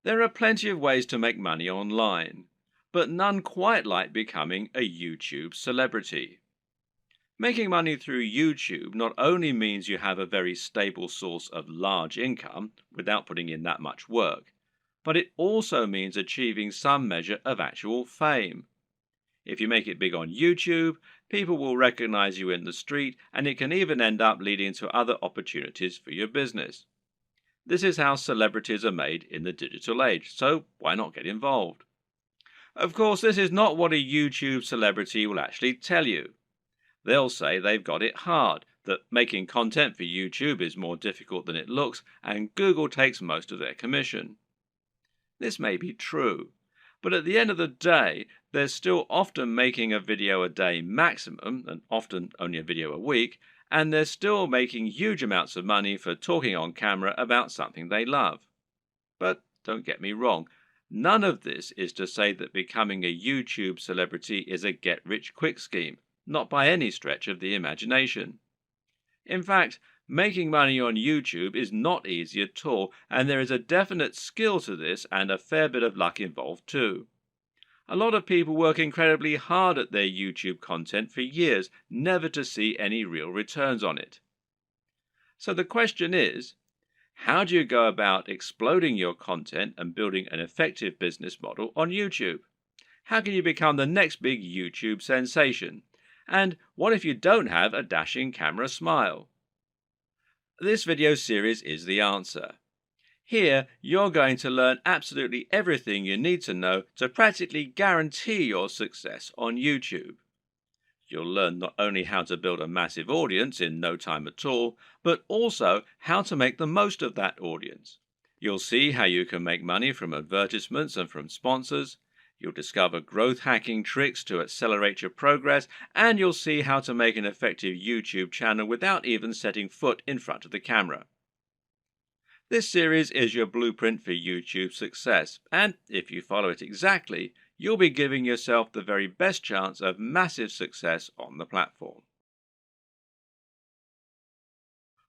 There are plenty of ways to make money online, but none quite like becoming a YouTube celebrity. Making money through YouTube not only means you have a very stable source of large income without putting in that much work, but it also means achieving some measure of actual fame. If you make it big on YouTube, people will recognize you in the street, and it can even end up leading to other opportunities for your business. This is how celebrities are made in the digital age, so why not get involved? Of course, this is not what a YouTube celebrity will actually tell you. They'll say they've got it hard, that making content for YouTube is more difficult than it looks, and Google takes most of their commission. This may be true, but at the end of the day, they're still often making a video a day maximum, and often only a video a week, and they're still making huge amounts of money for talking on camera about something they love. But don't get me wrong, none of this is to say that becoming a YouTube celebrity is a get-rich-quick scheme, not by any stretch of the imagination. In fact, making money on YouTube is not easy at all, and there is a definite skill to this and a fair bit of luck involved too. A lot of people work incredibly hard at their YouTube content for years, never to see any real returns on it. So the question is, how do you go about exploding your content and building an effective business model on YouTube? How can you become the next big YouTube sensation? And what if you don't have a dashing camera smile? This video series is the answer. Here, you're going to learn absolutely everything you need to know to practically guarantee your success on YouTube. You'll learn not only how to build a massive audience in no time at all, but also how to make the most of that audience. You'll see how you can make money from advertisements and from sponsors. You'll discover growth hacking tricks to accelerate your progress, and you'll see how to make an effective YouTube channel without even setting foot in front of the camera. This series is your blueprint for YouTube success, and if you follow it exactly, you'll be giving yourself the very best chance of massive success on the platform.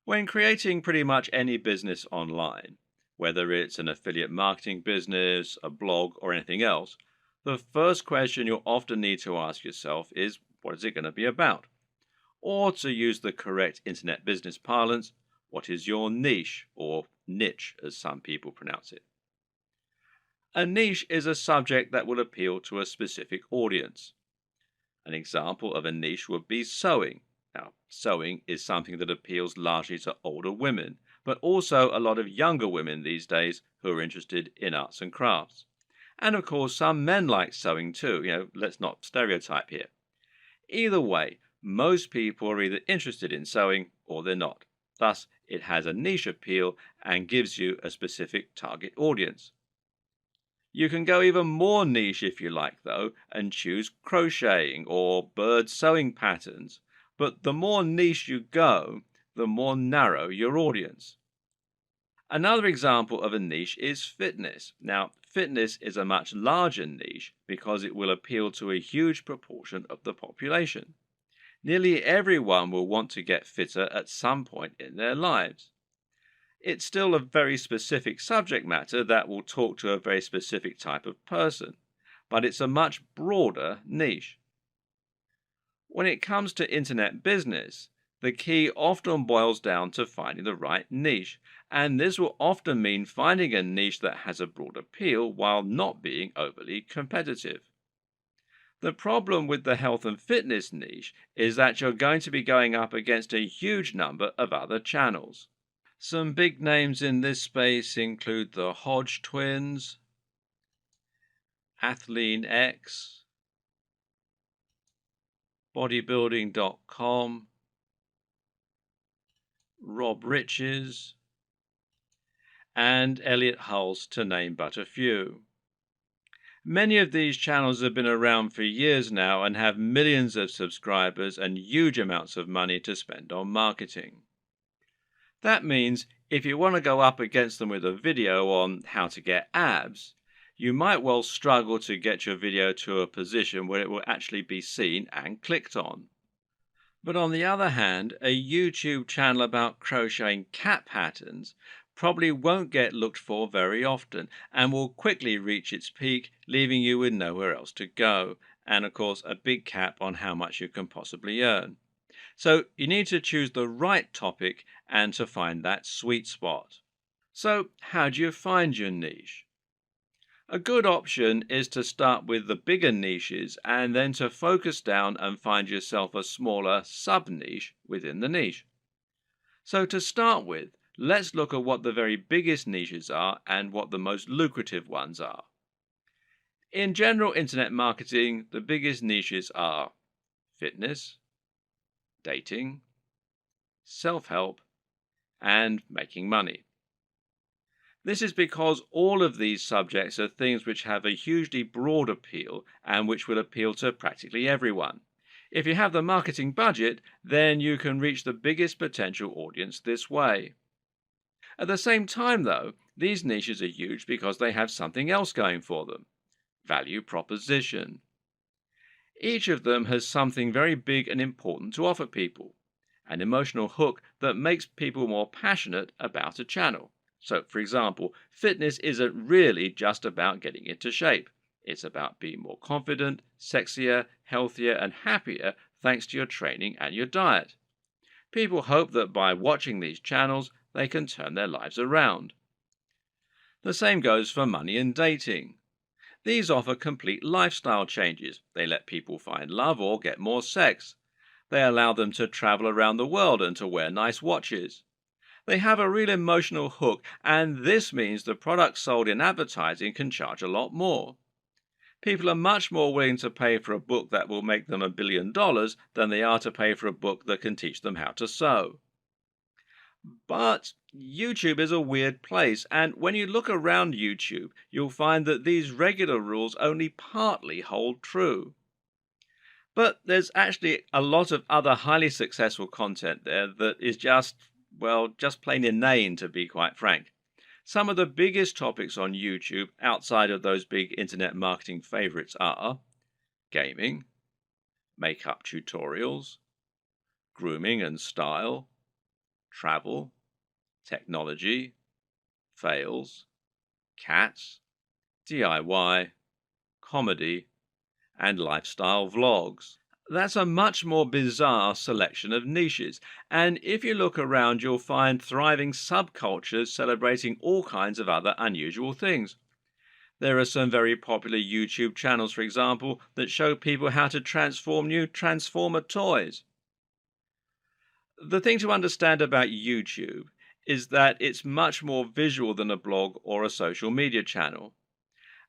When creating pretty much any business online, whether it's an affiliate marketing business, a blog, or anything else, the first question you'll often need to ask yourself is, what is it going to be about? Or to use the correct internet business parlance, what is your niche, or niche as some people pronounce it? A niche is a subject that will appeal to a specific audience. An example of a niche would be sewing. Now, sewing is something that appeals largely to older women, but also a lot of younger women these days who are interested in arts and crafts. And of course, some men like sewing too. Let's not stereotype here. Either way, most people are either interested in sewing or they're not. Thus, it has a niche appeal and gives you a specific target audience. You can go even more niche if you like, though, and choose crocheting or bird sewing patterns. But the more niche you go, the more narrow your audience. Another example of a niche is fitness. Now, fitness is a much larger niche because it will appeal to a huge proportion of the population. Nearly everyone will want to get fitter at some point in their lives. It's still a very specific subject matter that will talk to a very specific type of person, but it's a much broader niche. When it comes to internet business, the key often boils down to finding the right niche, and this will often mean finding a niche that has a broad appeal while not being overly competitive. The problem with the health and fitness niche is that you're going to be going up against a huge number of other channels. Some big names in this space include the Hodge twins, Athlean X, bodybuilding.com, Rob Riches, and Elliot Hulse, to name but a few. Many of these channels have been around for years now and have millions of subscribers and huge amounts of money to spend on marketing. That means if you want to go up against them with a video on how to get abs, you might well struggle to get your video to a position where it will actually be seen and clicked on. But on the other hand, a YouTube channel about crocheting cat patterns probably won't get looked for very often and will quickly reach its peak, leaving you with nowhere else to go, and of course, a big cap on how much you can possibly earn. So, you need to choose the right topic and to find that sweet spot. So, how do you find your niche? A good option is to start with the bigger niches and then to focus down and find yourself a smaller sub niche within the niche. So, to start with, let's look at what the very biggest niches are and what the most lucrative ones are. In general internet marketing, the biggest niches are fitness, dating, self help, and making money. This is because all of these subjects are things which have a hugely broad appeal and which will appeal to practically everyone. If you have the marketing budget, then you can reach the biggest potential audience this way. At the same time, though, these niches are huge because they have something else going for them: value proposition. Each of them has something very big and important to offer people, an emotional hook that makes people more passionate about a channel. So, for example, fitness isn't really just about getting into shape. It's about being more confident, sexier, healthier, and happier thanks to your training and your diet. People hope that by watching these channels, they can turn their lives around. The same goes for money and dating. These offer complete lifestyle changes. They let people find love or get more sex. They allow them to travel around the world and to wear nice watches. They have a real emotional hook, and this means the products sold in advertising can charge a lot more. People are much more willing to pay for a book that will make them $1 billion than they are to pay for a book that can teach them how to sew. But YouTube is a weird place, and when you look around YouTube, you'll find that these regular rules only partly hold true. But there's actually a lot of other highly successful content there that is just, well, just plain inane, to be quite frank. Some of the biggest topics on YouTube outside of those big internet marketing favorites are gaming, makeup tutorials, grooming and style, travel, technology, fails, cats, DIY, comedy, and lifestyle vlogs. That's a much more bizarre selection of niches, and if you look around, you'll find thriving subcultures celebrating all kinds of other unusual things. There are some very popular YouTube channels, for example, that show people how to transform new Transformer toys. The thing to understand about YouTube is that it's much more visual than a blog or a social media channel.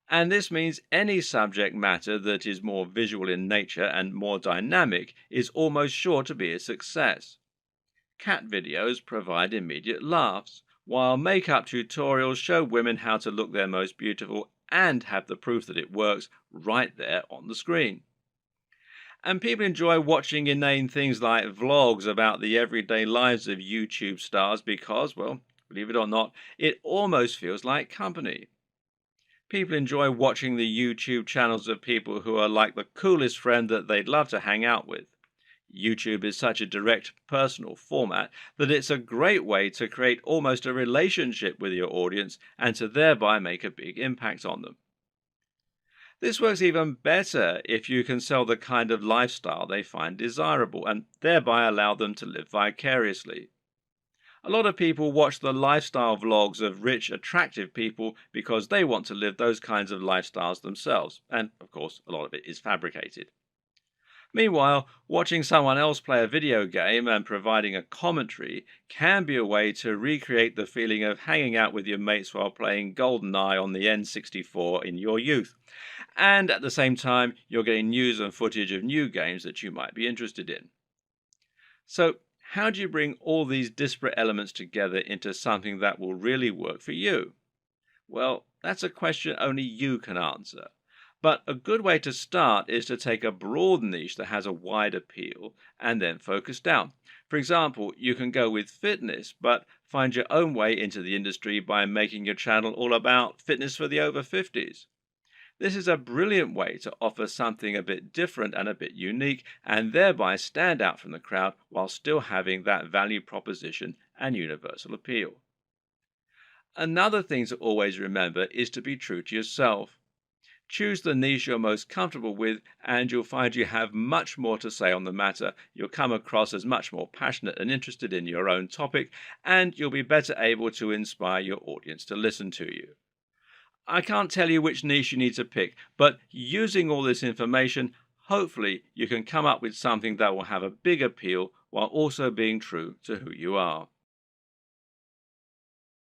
And this means any subject matter that is more visual in nature and more dynamic is almost sure to be a success. Cat videos provide immediate laughs, while makeup tutorials show women how to look their most beautiful and have the proof that it works right there on the screen. And people enjoy watching inane things like vlogs about the everyday lives of YouTube stars because, well, believe it or not, it almost feels like company. People enjoy watching the YouTube channels of people who are like the coolest friend that they'd love to hang out with. YouTube is such a direct, personal format that it's a great way to create almost a relationship with your audience and to thereby make a big impact on them. This works even better if you can sell the kind of lifestyle they find desirable and thereby allow them to live vicariously. A lot of people watch the lifestyle vlogs of rich, attractive people because they want to live those kinds of lifestyles themselves, and of course, a lot of it is fabricated. Meanwhile, watching someone else play a video game and providing a commentary can be a way to recreate the feeling of hanging out with your mates while playing GoldenEye on the N64 in your youth. And at the same time, you're getting news and footage of new games that you might be interested in. So, how do you bring all these disparate elements together into something that will really work for you? Well, that's a question only you can answer. But a good way to start is to take a broad niche that has a wide appeal and then focus down. For example, you can go with fitness, but find your own way into the industry by making your channel all about fitness for the over 50s. This is a brilliant way to offer something a bit different and a bit unique, and thereby stand out from the crowd while still having that value proposition and universal appeal. Another thing to always remember is to be true to yourself. Choose the niche you're most comfortable with, and you'll find you have much more to say on the matter. You'll come across as much more passionate and interested in your own topic, and you'll be better able to inspire your audience to listen to you. I can't tell you which niche you need to pick, but using all this information, hopefully you can come up with something that will have a big appeal while also being true to who you are.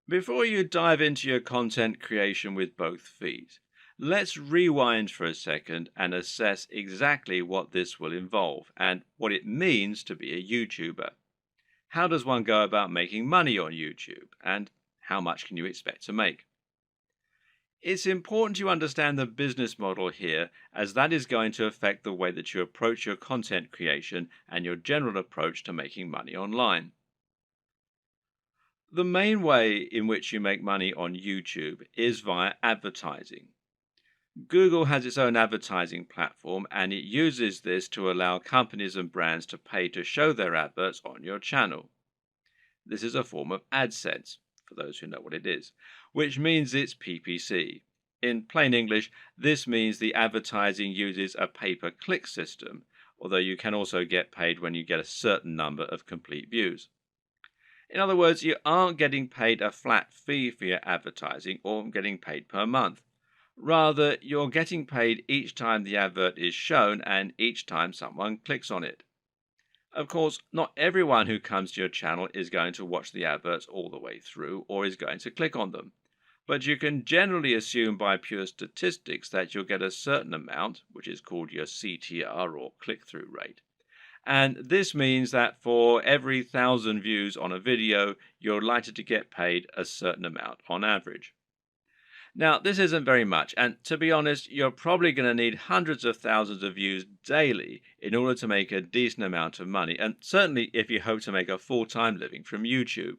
Before you dive into your content creation with both feet, let's rewind for a second and assess exactly what this will involve and what it means to be a YouTuber. How does one go about making money on YouTube, and how much can you expect to make? It's important you understand the business model here, as that is going to affect the way that you approach your content creation and your general approach to making money online. The main way in which you make money on YouTube is via advertising. Google has its own advertising platform, and it uses this to allow companies and brands to pay to show their adverts on your channel. This is a form of AdSense, for those who know what it is, which means it's PPC. In plain English, this means the advertising uses a pay-per-click system, although you can also get paid when you get a certain number of complete views. In other words, you aren't getting paid a flat fee for your advertising or getting paid per month. Rather, you're getting paid each time the advert is shown and each time someone clicks on it. Of course, not everyone who comes to your channel is going to watch the adverts all the way through or is going to click on them. But you can generally assume by pure statistics that you'll get a certain amount, which is called your CTR or click-through rate. And this means that for every 1,000 views on a video, you're likely to get paid a certain amount on average. Now, this isn't very much, and to be honest, you're probably going to need hundreds of thousands of views daily in order to make a decent amount of money, and certainly if you hope to make a full-time living from YouTube.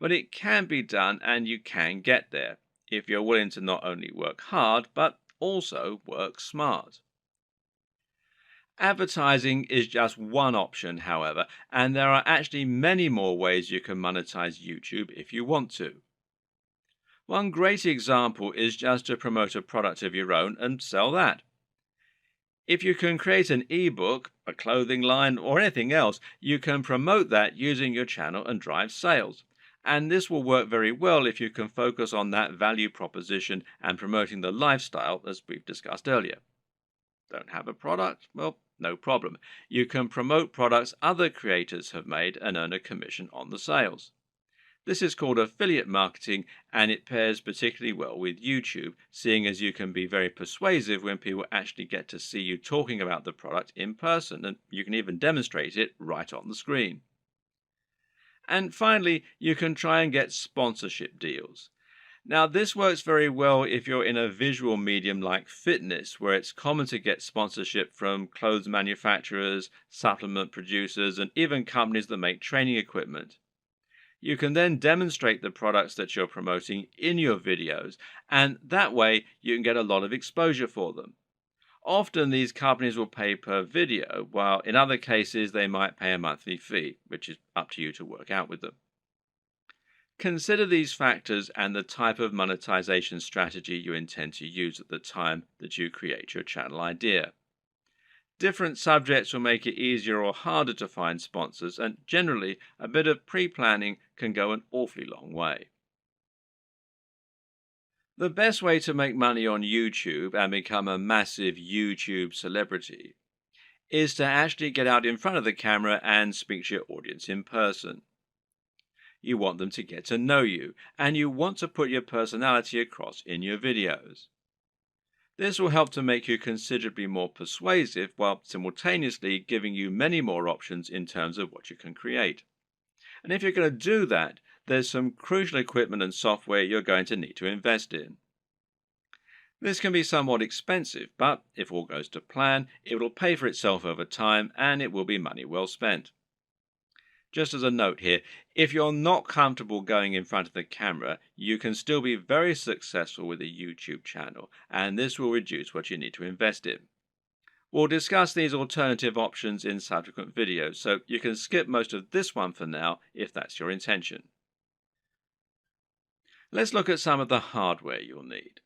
But it can be done, and you can get there, if you're willing to not only work hard, but also work smart. Advertising is just one option, however, and there are actually many more ways you can monetize YouTube if you want to. One great example is just to promote a product of your own and sell that. If you can create an ebook, a clothing line, or anything else, you can promote that using your channel and drive sales. And this will work very well if you can focus on that value proposition and promoting the lifestyle as we've discussed earlier. Don't have a product? Well, no problem. You can promote products other creators have made and earn a commission on the sales. This is called affiliate marketing, and it pairs particularly well with YouTube, seeing as you can be very persuasive when people actually get to see you talking about the product in person, and you can even demonstrate it right on the screen. And finally, you can try and get sponsorship deals. Now, this works very well if you're in a visual medium like fitness, where it's common to get sponsorship from clothes manufacturers, supplement producers, and even companies that make training equipment. You can then demonstrate the products that you're promoting in your videos, and that way you can get a lot of exposure for them. Often these companies will pay per video, while in other cases they might pay a monthly fee, which is up to you to work out with them. Consider these factors and the type of monetization strategy you intend to use at the time that you create your channel idea. Different subjects will make it easier or harder to find sponsors, and generally a bit of pre-planning can go an awfully long way. The best way to make money on YouTube and become a massive YouTube celebrity is to actually get out in front of the camera and speak to your audience in person. You want them to get to know you, and you want to put your personality across in your videos. This will help to make you considerably more persuasive while simultaneously giving you many more options in terms of what you can create. And if you're going to do that, there's some crucial equipment and software you're going to need to invest in. This can be somewhat expensive, but if all goes to plan, it will pay for itself over time and it will be money well spent. Just as a note here, if you're not comfortable going in front of the camera, you can still be very successful with a YouTube channel, and this will reduce what you need to invest in. We'll discuss these alternative options in subsequent videos, so you can skip most of this one for now if that's your intention. Let's look at some of the hardware you'll need.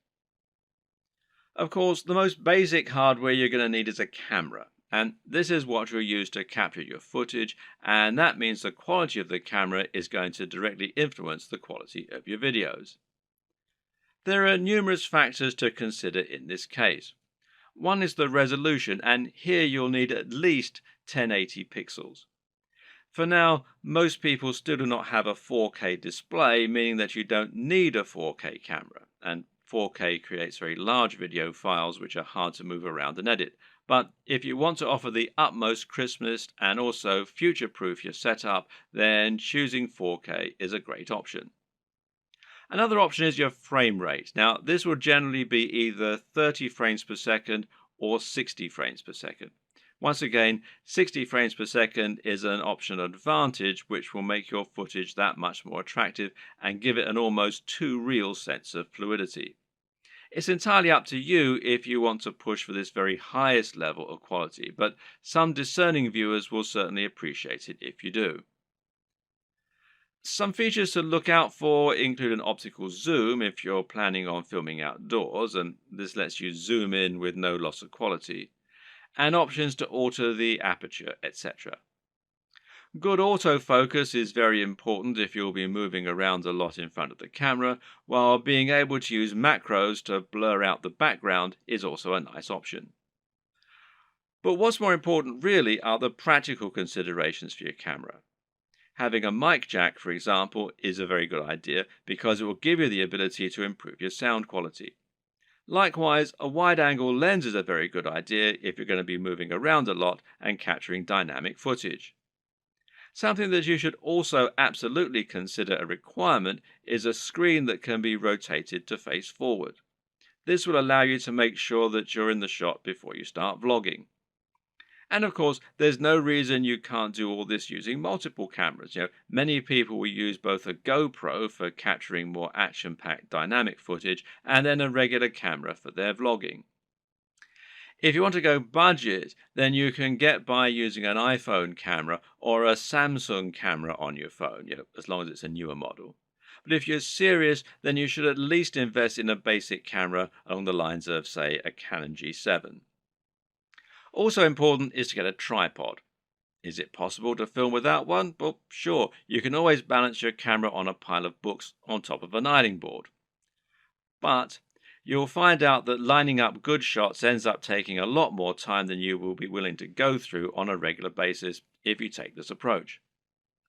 Of course, the most basic hardware you're going to need is a camera, and this is what you'll use to capture your footage, and that means the quality of the camera is going to directly influence the quality of your videos. There are numerous factors to consider in this case. One is the resolution, and here you'll need at least 1080 pixels. For now, most people still do not have a 4K display, meaning that you don't need a 4K camera, and 4K creates very large video files which are hard to move around and edit. But if you want to offer the utmost crispness and also future-proof your setup, then choosing 4K is a great option. Another option is your frame rate. Now, this will generally be either 30 frames per second or 60 frames per second. Once again, 60 frames per second is an optional advantage which will make your footage that much more attractive and give it an almost too real sense of fluidity. It's entirely up to you if you want to push for this very highest level of quality, but some discerning viewers will certainly appreciate it if you do. Some features to look out for include an optical zoom if you're planning on filming outdoors, and this lets you zoom in with no loss of quality, and options to alter the aperture, etc. Good autofocus is very important if you'll be moving around a lot in front of the camera, while being able to use macros to blur out the background is also a nice option. But what's more important really are the practical considerations for your camera. Having a mic jack, for example, is a very good idea because it will give you the ability to improve your sound quality. Likewise, a wide-angle lens is a very good idea if you're going to be moving around a lot and capturing dynamic footage. Something that you should also absolutely consider a requirement is a screen that can be rotated to face forward. This will allow you to make sure that you're in the shot before you start vlogging. And of course, there's no reason you can't do all this using multiple cameras. Many people will use both a GoPro for capturing more action-packed dynamic footage and then a regular camera for their vlogging. If you want to go budget, then you can get by using an iPhone camera or a Samsung camera on your phone, as long as it's a newer model. But if you're serious, then you should at least invest in a basic camera along the lines of, say, a Canon G7. Also important is to get a tripod. Is it possible to film without one? Well, sure, you can always balance your camera on a pile of books on top of an ironing board. But you'll find out that lining up good shots ends up taking a lot more time than you will be willing to go through on a regular basis if you take this approach.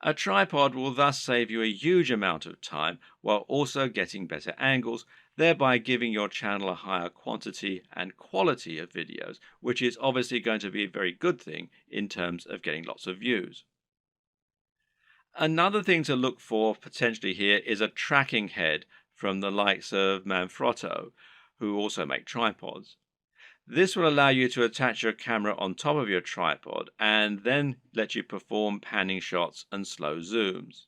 A tripod will thus save you a huge amount of time while also getting better angles, thereby giving your channel a higher quantity and quality of videos, which is obviously going to be a very good thing in terms of getting lots of views. Another thing to look for potentially here is a tracking head from the likes of Manfrotto, who also make tripods. This will allow you to attach your camera on top of your tripod and then let you perform panning shots and slow zooms.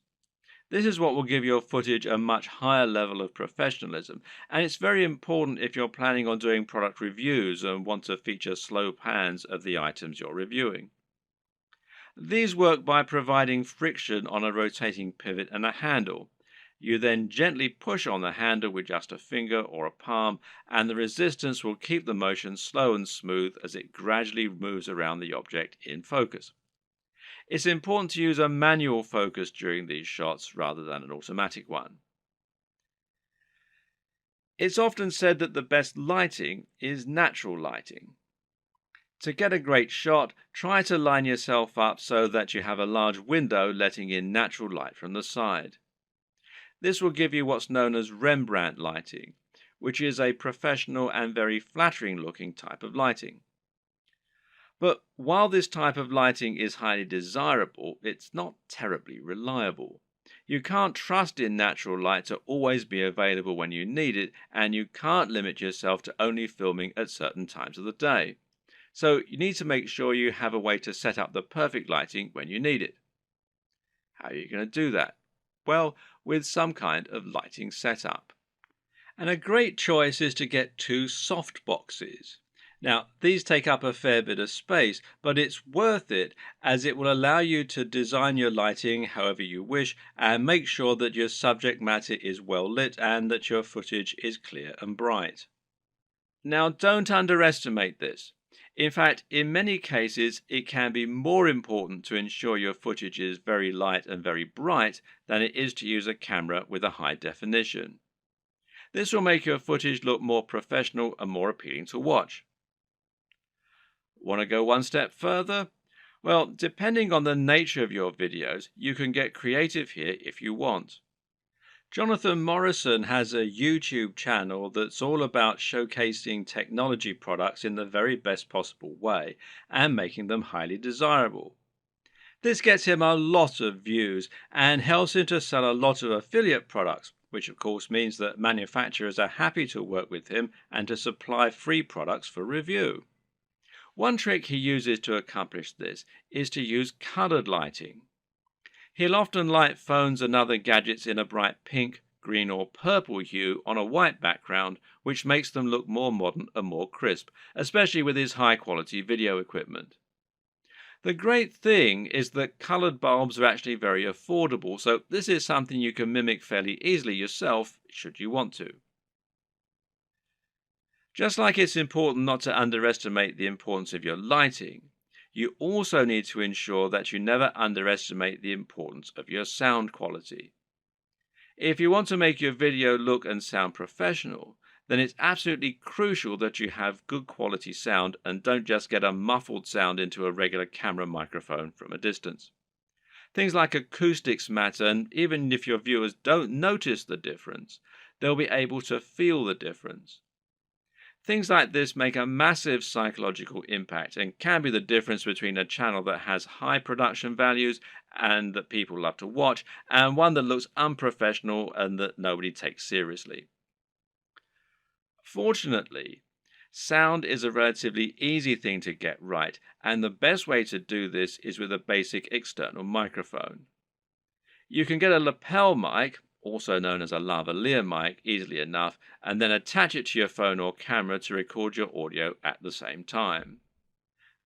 This is what will give your footage a much higher level of professionalism, and it's very important if you're planning on doing product reviews and want to feature slow pans of the items you're reviewing. These work by providing friction on a rotating pivot and a handle. You then gently push on the handle with just a finger or a palm, and the resistance will keep the motion slow and smooth as it gradually moves around the object in focus. It's important to use a manual focus during these shots rather than an automatic one. It's often said that the best lighting is natural lighting. To get a great shot, try to line yourself up so that you have a large window letting in natural light from the side. This will give you what's known as Rembrandt lighting, which is a professional and very flattering looking type of lighting. But while this type of lighting is highly desirable, it's not terribly reliable. You can't trust in natural light to always be available when you need it, and you can't limit yourself to only filming at certain times of the day. So you need to make sure you have a way to set up the perfect lighting when you need it. How are you going to do that? Well, with some kind of lighting setup. And a great choice is to get two soft boxes. Now, these take up a fair bit of space, but it's worth it as it will allow you to design your lighting however you wish and make sure that your subject matter is well lit and that your footage is clear and bright. Now, don't underestimate this. In fact, in many cases, it can be more important to ensure your footage is very light and very bright than it is to use a camera with a high definition. This will make your footage look more professional and more appealing to watch. Want to go one step further? Well, depending on the nature of your videos, you can get creative here if you want. Jonathan Morrison has a YouTube channel that's all about showcasing technology products in the very best possible way and making them highly desirable. This gets him a lot of views and helps him to sell a lot of affiliate products, which of course means that manufacturers are happy to work with him and to supply free products for review. One trick he uses to accomplish this is to use colored lighting. He'll often light phones and other gadgets in a bright pink, green or purple hue on a white background, which makes them look more modern and more crisp, especially with his high-quality video equipment. The great thing is that colored bulbs are actually very affordable, so this is something you can mimic fairly easily yourself, should you want to. Just like it's important not to underestimate the importance of your lighting, you also need to ensure that you never underestimate the importance of your sound quality. If you want to make your video look and sound professional, then it's absolutely crucial that you have good quality sound and don't just get a muffled sound into a regular camera microphone from a distance. Things like acoustics matter, and even if your viewers don't notice the difference, they'll be able to feel the difference. Things like this make a massive psychological impact and can be the difference between a channel that has high production values and that people love to watch, and one that looks unprofessional and that nobody takes seriously. Fortunately, sound is a relatively easy thing to get right, and the best way to do this is with a basic external microphone. You can get a lapel mic, also known as a lavalier mic, easily enough, and then attach it to your phone or camera to record your audio at the same time.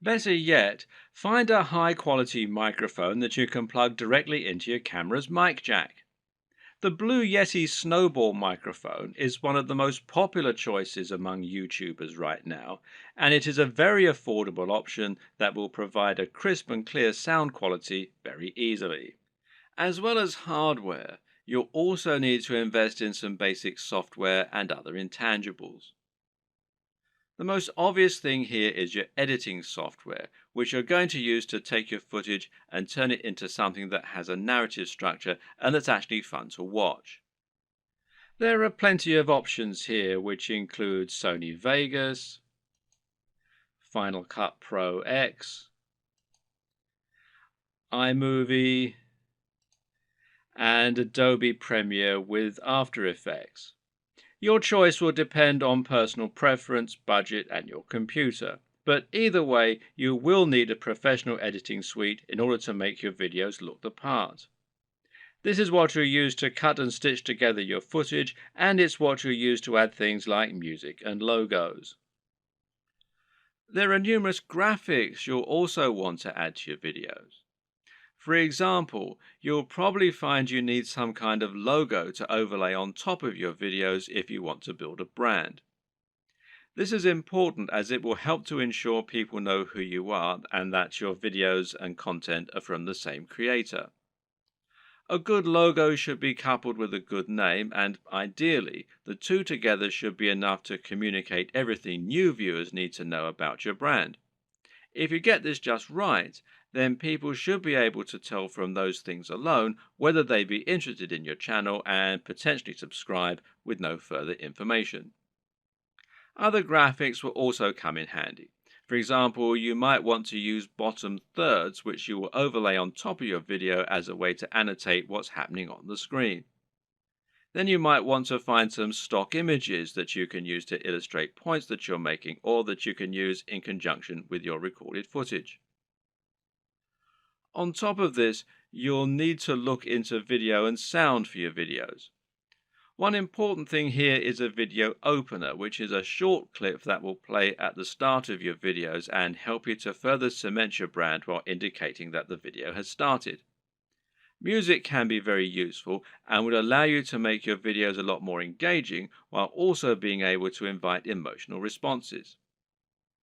Better yet, find a high-quality microphone that you can plug directly into your camera's mic jack. The Blue Yeti Snowball microphone is one of the most popular choices among YouTubers right now, and it is a very affordable option that will provide a crisp and clear sound quality very easily. As well as hardware, you'll also need to invest in some basic software and other intangibles. The most obvious thing here is your editing software, which you're going to use to take your footage and turn it into something that has a narrative structure and that's actually fun to watch. There are plenty of options here, which include Sony Vegas, Final Cut Pro X, iMovie, and Adobe Premiere with After Effects. Your choice will depend on personal preference, budget, and your computer. But either way, you will need a professional editing suite in order to make your videos look the part. This is what you'll use to cut and stitch together your footage, and it's what you'll use to add things like music and logos. There are numerous graphics you'll also want to add to your videos. For example, you'll probably find you need some kind of logo to overlay on top of your videos if you want to build a brand. This is important as it will help to ensure people know who you are and that your videos and content are from the same creator. A good logo should be coupled with a good name, and ideally, the two together should be enough to communicate everything new viewers need to know about your brand. If you get this just right, then people should be able to tell from those things alone whether they'd be interested in your channel and potentially subscribe with no further information. Other graphics will also come in handy. For example, you might want to use bottom thirds, which you will overlay on top of your video as a way to annotate what's happening on the screen. Then you might want to find some stock images that you can use to illustrate points that you're making or that you can use in conjunction with your recorded footage. On top of this, you'll need to look into video and sound for your videos. One important thing here is a video opener, which is a short clip that will play at the start of your videos and help you to further cement your brand while indicating that the video has started. Music can be very useful and would allow you to make your videos a lot more engaging while also being able to invite emotional responses.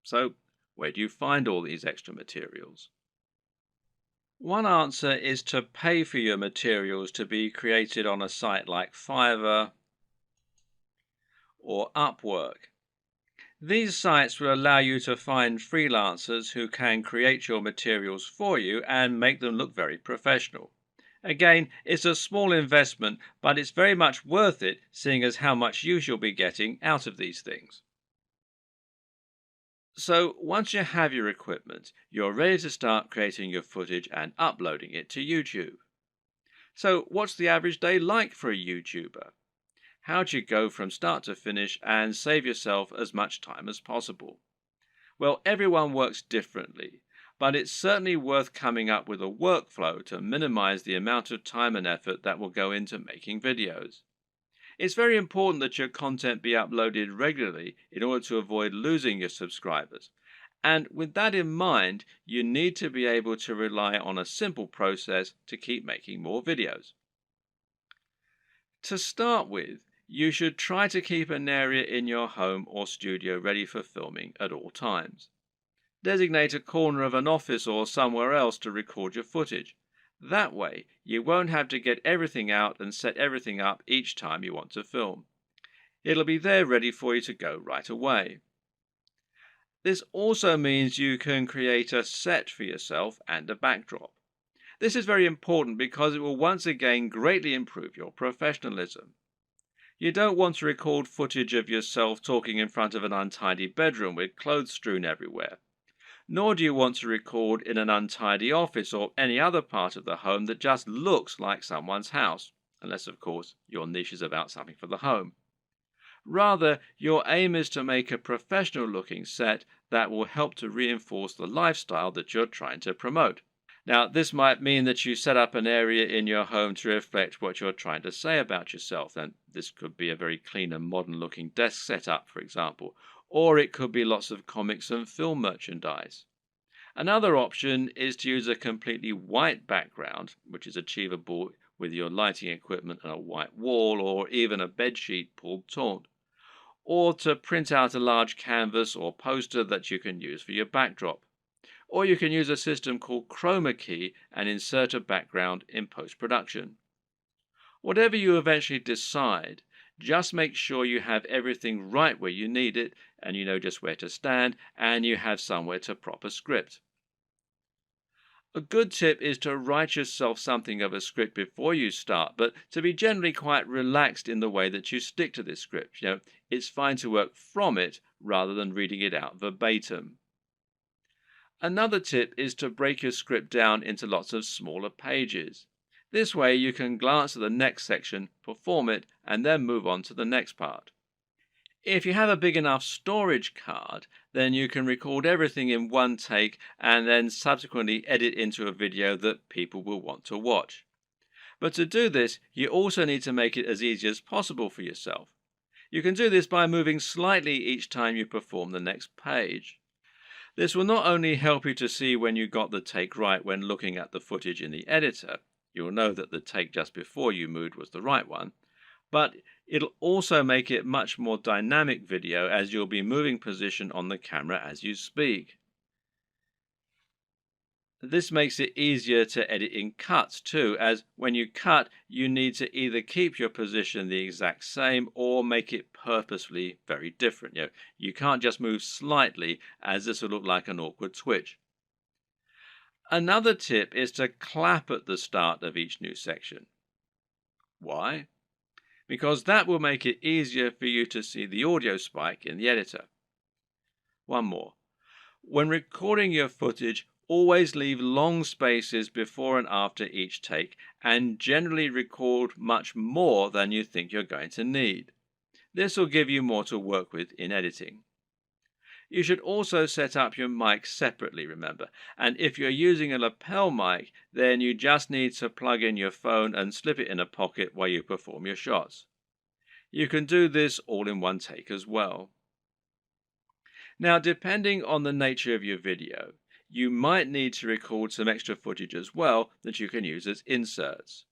So, where do you find all these extra materials? One answer is to pay for your materials to be created on a site like Fiverr or Upwork. These sites will allow you to find freelancers who can create your materials for you and make them look very professional. Again, it's a small investment, but it's very much worth it, seeing as how much use you'll be getting out of these things. So, once you have your equipment, you're ready to start creating your footage and uploading it to YouTube. So, what's the average day like for a YouTuber? How do you go from start to finish and save yourself as much time as possible? Well, everyone works differently, but it's certainly worth coming up with a workflow to minimize the amount of time and effort that will go into making videos. It's very important that your content be uploaded regularly in order to avoid losing your subscribers. And with that in mind, you need to be able to rely on a simple process to keep making more videos. To start with, you should try to keep an area in your home or studio ready for filming at all times. Designate a corner of an office or somewhere else to record your footage. That way, you won't have to get everything out and set everything up each time you want to film. It'll be there ready for you to go right away. This also means you can create a set for yourself and a backdrop. This is very important because it will once again greatly improve your professionalism. You don't want to record footage of yourself talking in front of an untidy bedroom with clothes strewn everywhere. Nor do you want to record in an untidy office or any other part of the home that just looks like someone's house, unless, of course, your niche is about something for the home. Rather, your aim is to make a professional-looking set that will help to reinforce the lifestyle that you're trying to promote. Now, this might mean that you set up an area in your home to reflect what you're trying to say about yourself, and this could be a very clean and modern-looking desk setup, for example, or it could be lots of comics and film merchandise. Another option is to use a completely white background, which is achievable with your lighting equipment and a white wall or even a bedsheet pulled taut, or to print out a large canvas or poster that you can use for your backdrop. Or you can use a system called chroma key and insert a background in post-production. Whatever you eventually decide, just make sure you have everything right where you need it, and you know just where to stand, and you have somewhere to prop a script. A good tip is to write yourself something of a script before you start, but to be generally quite relaxed in the way that you stick to this script. It's fine to work from it rather than reading it out verbatim. Another tip is to break your script down into lots of smaller pages. This way you can glance at the next section, perform it, and then move on to the next part. If you have a big enough storage card, then you can record everything in one take and then subsequently edit into a video that people will want to watch. But to do this, you also need to make it as easy as possible for yourself. You can do this by moving slightly each time you perform the next page. This will not only help you to see when you got the take right when looking at the footage in the editor, you'll know that the take just before you moved was the right one, but it'll also make it much more dynamic video as you'll be moving position on the camera as you speak. This makes it easier to edit in cuts too, as when you cut, you need to either keep your position the exact same or make it purposefully very different. You can't just move slightly, as this will look like an awkward twitch. Another tip is to clap at the start of each new section. Why? Because that will make it easier for you to see the audio spike in the editor. One more. When recording your footage, always leave long spaces before and after each take, and generally record much more than you think you're going to need. This will give you more to work with in editing. You should also set up your mic separately, remember, and if you're using a lapel mic, then you just need to plug in your phone and slip it in a pocket while you perform your shots. You can do this all in one take as well. Now, depending on the nature of your video, you might need to record some extra footage as well that you can use as inserts.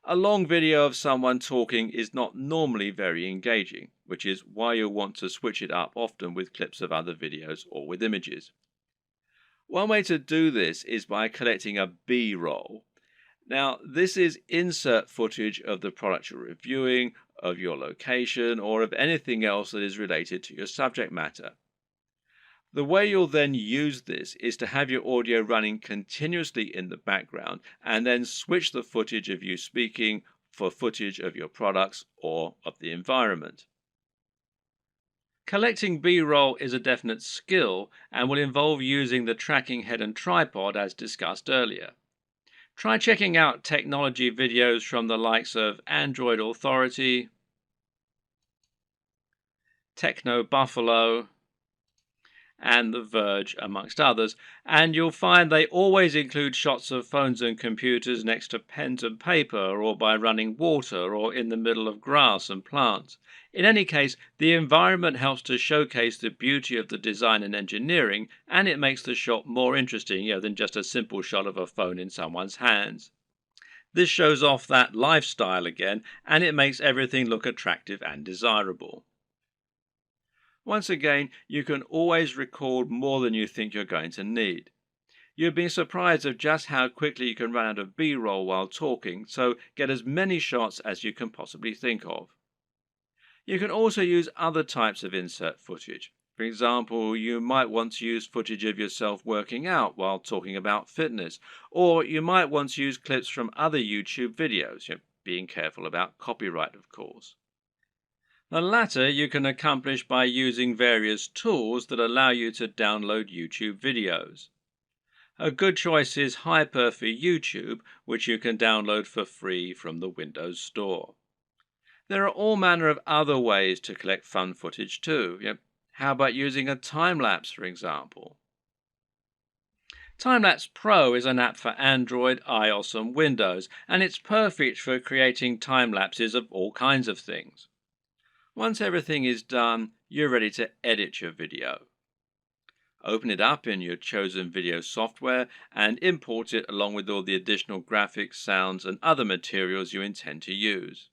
A long video of someone talking is not normally very engaging, which is why you'll want to switch it up often with clips of other videos or with images. One way to do this is by collecting a B-roll. Now, this is insert footage of the product you're reviewing, of your location, or of anything else that is related to your subject matter. The way you'll then use this is to have your audio running continuously in the background and then switch the footage of you speaking for footage of your products or of the environment. Collecting B-roll is a definite skill and will involve using the tracking head and tripod as discussed earlier. Try checking out technology videos from the likes of Android Authority, Techno Buffalo, and The Verge, amongst others, and you'll find they always include shots of phones and computers next to pens and paper, or by running water, or in the middle of grass and plants. In any case, the environment helps to showcase the beauty of the design and engineering, and it makes the shot more interesting, than just a simple shot of a phone in someone's hands. This shows off that lifestyle again, and it makes everything look attractive and desirable. Once again, you can always record more than you think you're going to need. You'd be surprised of just how quickly you can run out of B-roll while talking, so get as many shots as you can possibly think of. You can also use other types of insert footage. For example, you might want to use footage of yourself working out while talking about fitness, or you might want to use clips from other YouTube videos, being careful about copyright, of course. The latter you can accomplish by using various tools that allow you to download YouTube videos. A good choice is Hyper for YouTube, which you can download for free from the Windows Store. There are all manner of other ways to collect fun footage too. How about using a time-lapse, for example? Time-lapse Pro is an app for Android, iOS and Windows, and it's perfect for creating time-lapses of all kinds of things. Once everything is done, you're ready to edit your video. Open it up in your chosen video software and import it along with all the additional graphics, sounds, and other materials you intend to use.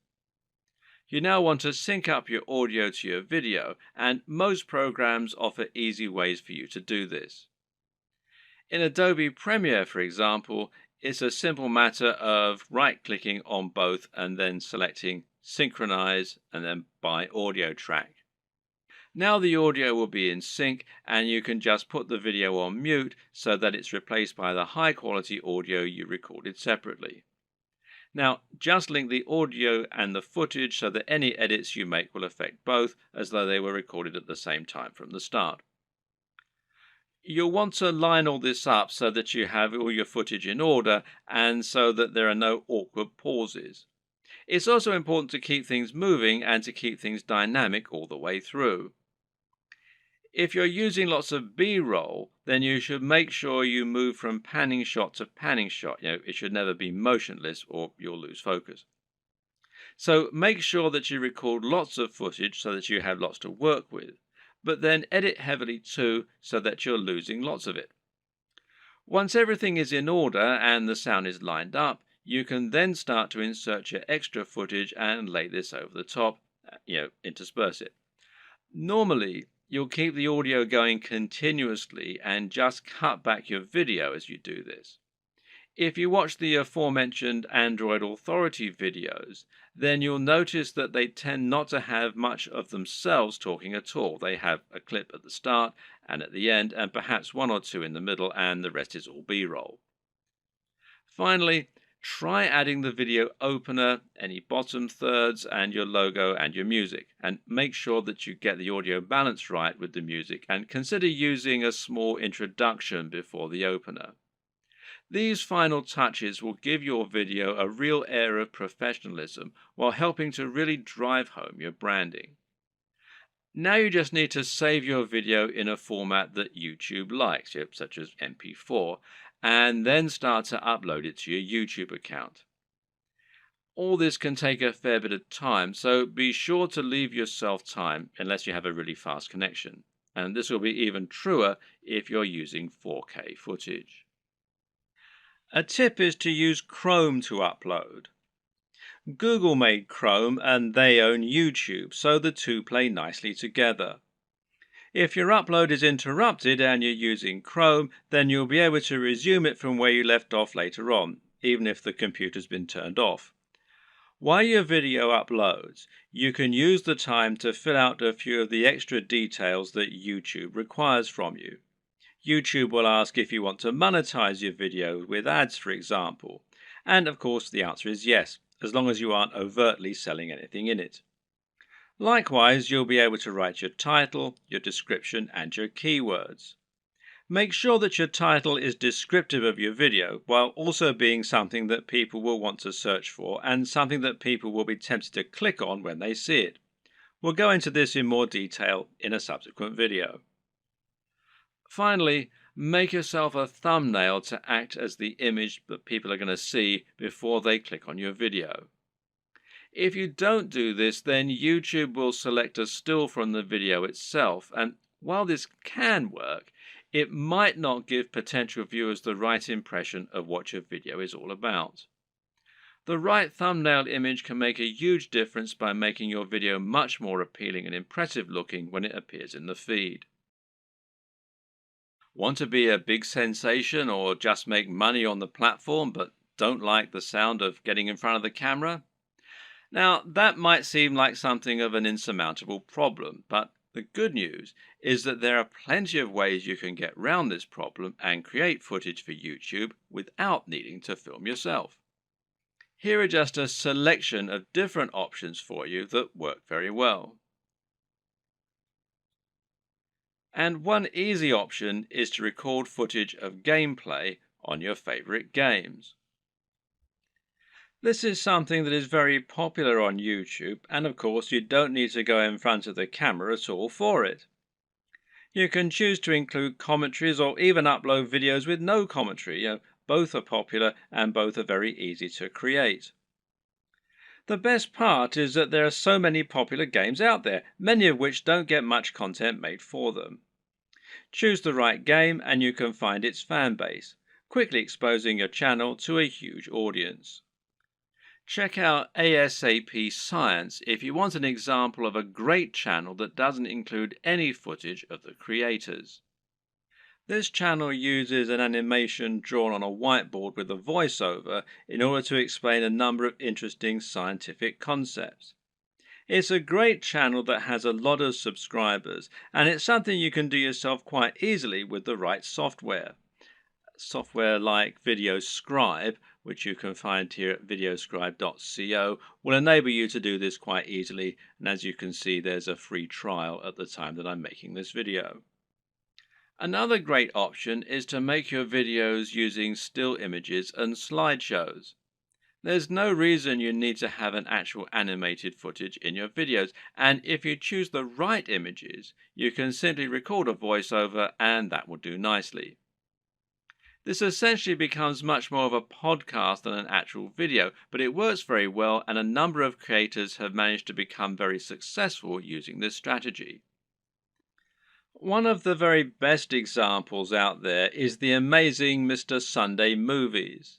You now want to sync up your audio to your video, and most programs offer easy ways for you to do this. In Adobe Premiere, for example, it's a simple matter of right-clicking on both and then selecting Synchronize and then by audio track. Now the audio will be in sync and you can just put the video on mute so that it's replaced by the high quality audio you recorded separately. Now just link the audio and the footage so that any edits you make will affect both as though they were recorded at the same time from the start. You'll want to line all this up so that you have all your footage in order and so that there are no awkward pauses. It's also important to keep things moving and to keep things dynamic all the way through. If you're using lots of B-roll, then you should make sure you move from panning shot to panning shot. It should never be motionless or you'll lose focus. So make sure that you record lots of footage so that you have lots to work with, but then edit heavily too so that you're losing lots of it. Once everything is in order and the sound is lined up, you can then start to insert your extra footage and lay this over the top, intersperse it. Normally, you'll keep the audio going continuously and just cut back your video as you do this. If you watch the aforementioned Android Authority videos, then you'll notice that they tend not to have much of themselves talking at all. They have a clip at the start and at the end, and perhaps one or two in the middle, and the rest is all B-roll. Finally, try adding the video opener, any bottom thirds, and your logo and your music, and make sure that you get the audio balance right with the music, and consider using a small introduction before the opener. These final touches will give your video a real air of professionalism while helping to really drive home your branding. Now you just need to save your video in a format that YouTube likes, such as MP4, and then start to upload it to your YouTube account. All this can take a fair bit of time, so be sure to leave yourself time unless you have a really fast connection. And this will be even truer if you're using 4K footage. A tip is to use Chrome to upload. Google made Chrome and they own YouTube, so the two play nicely together. If your upload is interrupted and you're using Chrome, then you'll be able to resume it from where you left off later on, even if the computer's been turned off. While your video uploads, you can use the time to fill out a few of the extra details that YouTube requires from you. YouTube will ask if you want to monetize your video with ads, for example. And of course, the answer is yes, as long as you aren't overtly selling anything in it. Likewise, you'll be able to write your title, your description, and your keywords. Make sure that your title is descriptive of your video, while also being something that people will want to search for and something that people will be tempted to click on when they see it. We'll go into this in more detail in a subsequent video. Finally, make yourself a thumbnail to act as the image that people are going to see before they click on your video. If you don't do this, then YouTube will select a still from the video itself, and while this can work, it might not give potential viewers the right impression of what your video is all about. The right thumbnail image can make a huge difference by making your video much more appealing and impressive looking when it appears in the feed. Want to be a big sensation or just make money on the platform but don't like the sound of getting in front of the camera? Now, that might seem like something of an insurmountable problem, but the good news is that there are plenty of ways you can get around this problem and create footage for YouTube without needing to film yourself. Here are just a selection of different options for you that work very well. And one easy option is to record footage of gameplay on your favorite games. This is something that is very popular on YouTube, and of course you don't need to go in front of the camera at all for it. You can choose to include commentaries or even upload videos with no commentary. Both are popular and both are very easy to create. The best part is that there are so many popular games out there, many of which don't get much content made for them. Choose the right game and you can find its fan base, quickly exposing your channel to a huge audience. Check out ASAP Science if you want an example of a great channel that doesn't include any footage of the creators. This channel uses an animation drawn on a whiteboard with a voiceover in order to explain a number of interesting scientific concepts. It's a great channel that has a lot of subscribers, and it's something you can do yourself quite easily with the right software. Software like VideoScribe, which you can find here at videoscribe.co, will enable you to do this quite easily, and as you can see, there's a free trial at the time that I'm making this video. Another great option is to make your videos using still images and slideshows. There's no reason you need to have an actual animated footage in your videos, and if you choose the right images, you can simply record a voiceover and that will do nicely. This essentially becomes much more of a podcast than an actual video, but it works very well and a number of creators have managed to become very successful using this strategy. One of the very best examples out there is the amazing Mr. Sunday Movies.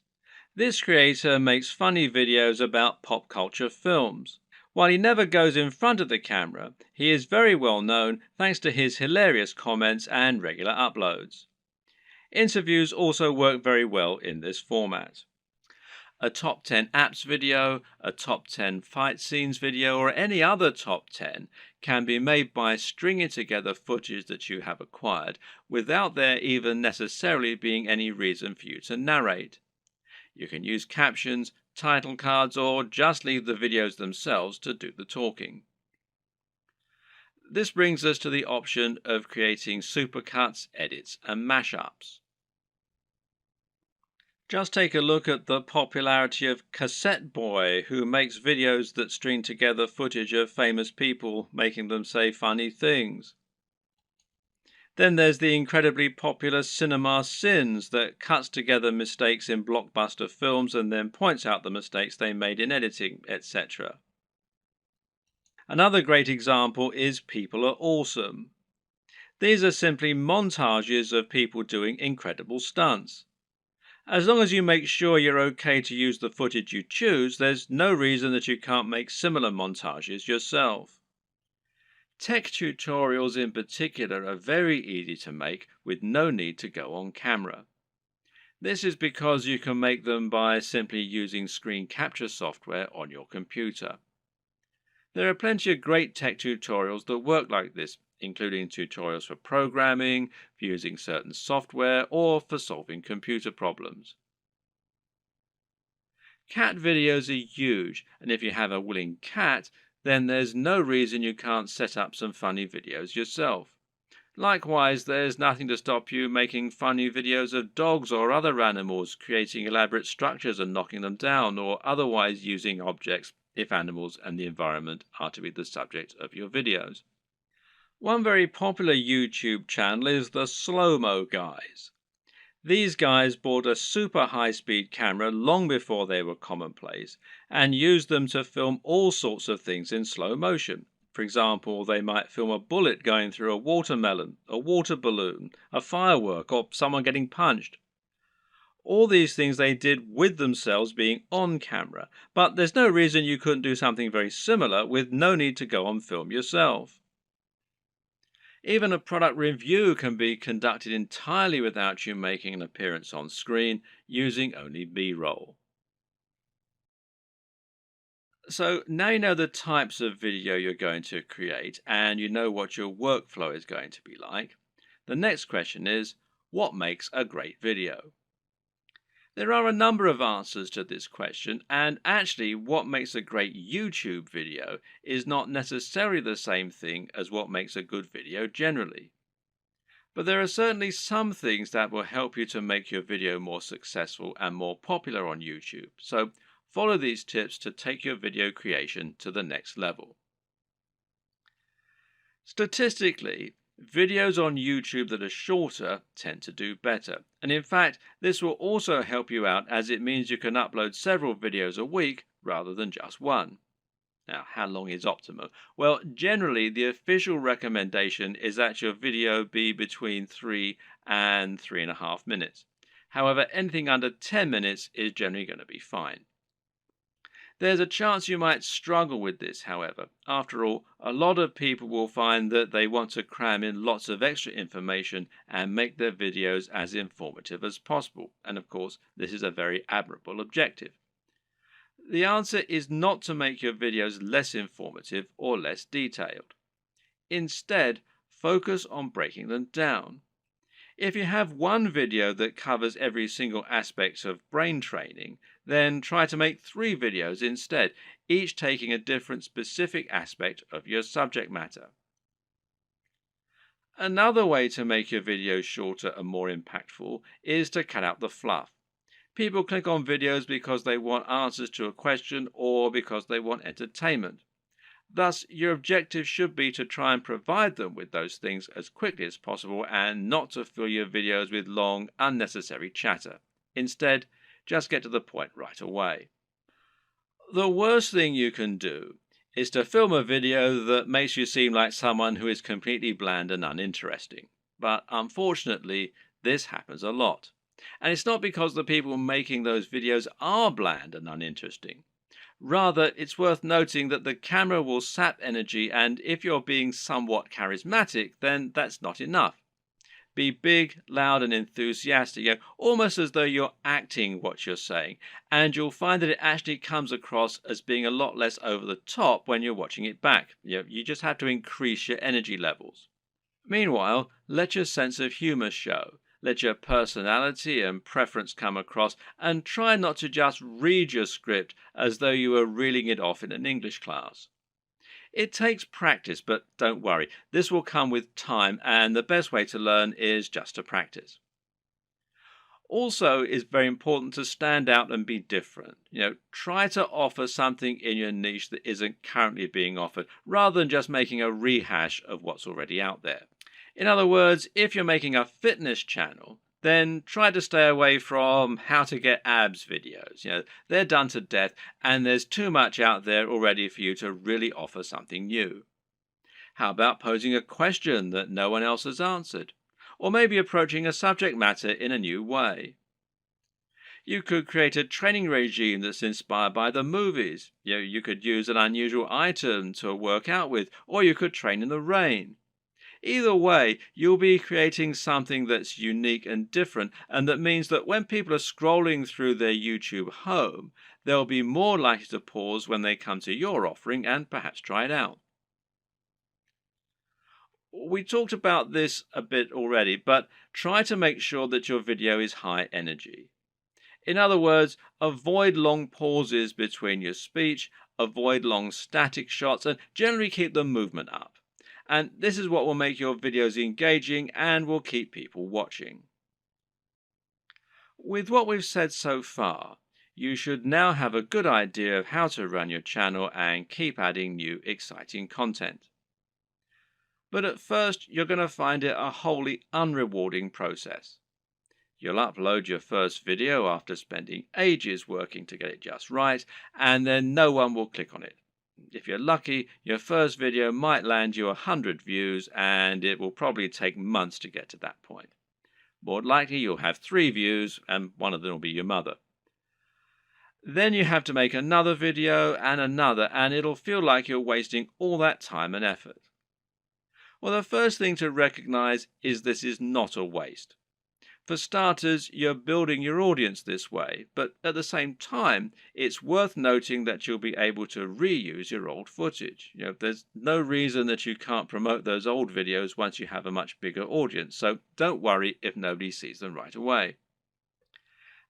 This creator makes funny videos about pop culture films. While he never goes in front of the camera, he is very well known thanks to his hilarious comments and regular uploads. Interviews also work very well in this format. A top 10 apps video, a top 10 fight scenes video, or any other top 10 can be made by stringing together footage that you have acquired without there even necessarily being any reason for you to narrate. You can use captions, title cards, or just leave the videos themselves to do the talking. This brings us to the option of creating supercuts, edits, and mashups. Just take a look at the popularity of Cassette Boy, who makes videos that string together footage of famous people making them say funny things. Then there's the incredibly popular cinema sins that cuts together mistakes in blockbuster films and then points out the mistakes they made in editing, etc. Another great example is People Are Awesome. These are simply montages of people doing incredible stunts. As long as you make sure you're okay to use the footage you choose, there's no reason that you can't make similar montages yourself. Tech tutorials in particular are very easy to make with no need to go on camera. This is because you can make them by simply using screen capture software on your computer. There are plenty of great tech tutorials that work like this, including tutorials for programming, for using certain software, or for solving computer problems. Cat videos are huge, and if you have a willing cat, then there's no reason you can't set up some funny videos yourself. Likewise, there's nothing to stop you making funny videos of dogs or other animals, creating elaborate structures and knocking them down, or otherwise using objects if animals and the environment are to be the subject of your videos. One very popular YouTube channel is the Slow-Mo Guys. These guys bought a super high-speed camera long before they were commonplace and used them to film all sorts of things in slow motion. For example, they might film a bullet going through a watermelon, a water balloon, a firework, or someone getting punched. All these things they did with themselves being on camera, but there's no reason you couldn't do something very similar with no need to go on film yourself. Even a product review can be conducted entirely without you making an appearance on screen, using only B-roll. So now you know the types of video you're going to create and you know what your workflow is going to be like. The next question is, what makes a great video? There are a number of answers to this question, and actually what makes a great YouTube video is not necessarily the same thing as what makes a good video generally. But there are certainly some things that will help you to make your video more successful and more popular on YouTube. So follow these tips to take your video creation to the next level. Statistically, videos on YouTube that are shorter tend to do better. And in fact, this will also help you out as it means you can upload several videos a week rather than just one. Now, how long is optimal? Well, generally, the official recommendation is that your video be between 3 and 3.5 minutes. However, anything under 10 minutes is generally going to be fine. There's a chance you might struggle with this, however. After all, a lot of people will find that they want to cram in lots of extra information and make their videos as informative as possible. And of course, this is a very admirable objective. The answer is not to make your videos less informative or less detailed. Instead, focus on breaking them down. If you have one video that covers every single aspect of brain training, then try to make 3 videos instead, each taking a different specific aspect of your subject matter. Another way to make your videos shorter and more impactful is to cut out the fluff. People click on videos because they want answers to a question or because they want entertainment. Thus, your objective should be to try and provide them with those things as quickly as possible and not to fill your videos with long, unnecessary chatter. Instead, just get to the point right away. The worst thing you can do is to film a video that makes you seem like someone who is completely bland and uninteresting. But unfortunately, this happens a lot. And it's not because the people making those videos are bland and uninteresting. Rather, it's worth noting that the camera will sap energy, and if you're being somewhat charismatic, then that's not enough. Be big, loud, and enthusiastic, almost as though you're acting what you're saying, and you'll find that it actually comes across as being a lot less over the top when you're watching it back. You just have to increase your energy levels. Meanwhile, let your sense of humor show. Let your personality and preference come across, and try not to just read your script as though you were reeling it off in an English class. It takes practice, but don't worry, this will come with time, and the best way to learn is just to practice. Also, it's very important to stand out and be different. Try to offer something in your niche that isn't currently being offered, rather than just making a rehash of what's already out there. In other words, if you're making a fitness channel, then try to stay away from how to get abs videos. They're done to death, and there's too much out there already for you to really offer something new. How about posing a question that no one else has answered? Or maybe approaching a subject matter in a new way. You could create a training regime that's inspired by the movies. You could use an unusual item to work out with, or you could train in the rain. Either way, you'll be creating something that's unique and different, and that means that when people are scrolling through their YouTube home, they'll be more likely to pause when they come to your offering and perhaps try it out. We talked about this a bit already, but try to make sure that your video is high energy. In other words, avoid long pauses between your speech, avoid long static shots, and generally keep the movement up. And this is what will make your videos engaging and will keep people watching. With what we've said so far, you should now have a good idea of how to run your channel and keep adding new exciting content. But at first, you're going to find it a wholly unrewarding process. You'll upload your first video after spending ages working to get it just right, and then no one will click on it. If you're lucky, your first video might land you 100 views, and it will probably take months to get to that point. More likely, you'll have 3 views, and one of them will be your mother. Then you have to make another video and another, and it'll feel like you're wasting all that time and effort. Well, the first thing to recognize is this is not a waste. For starters, you're building your audience this way, but at the same time, it's worth noting that you'll be able to reuse your old footage. There's no reason that you can't promote those old videos once you have a much bigger audience, so don't worry if nobody sees them right away.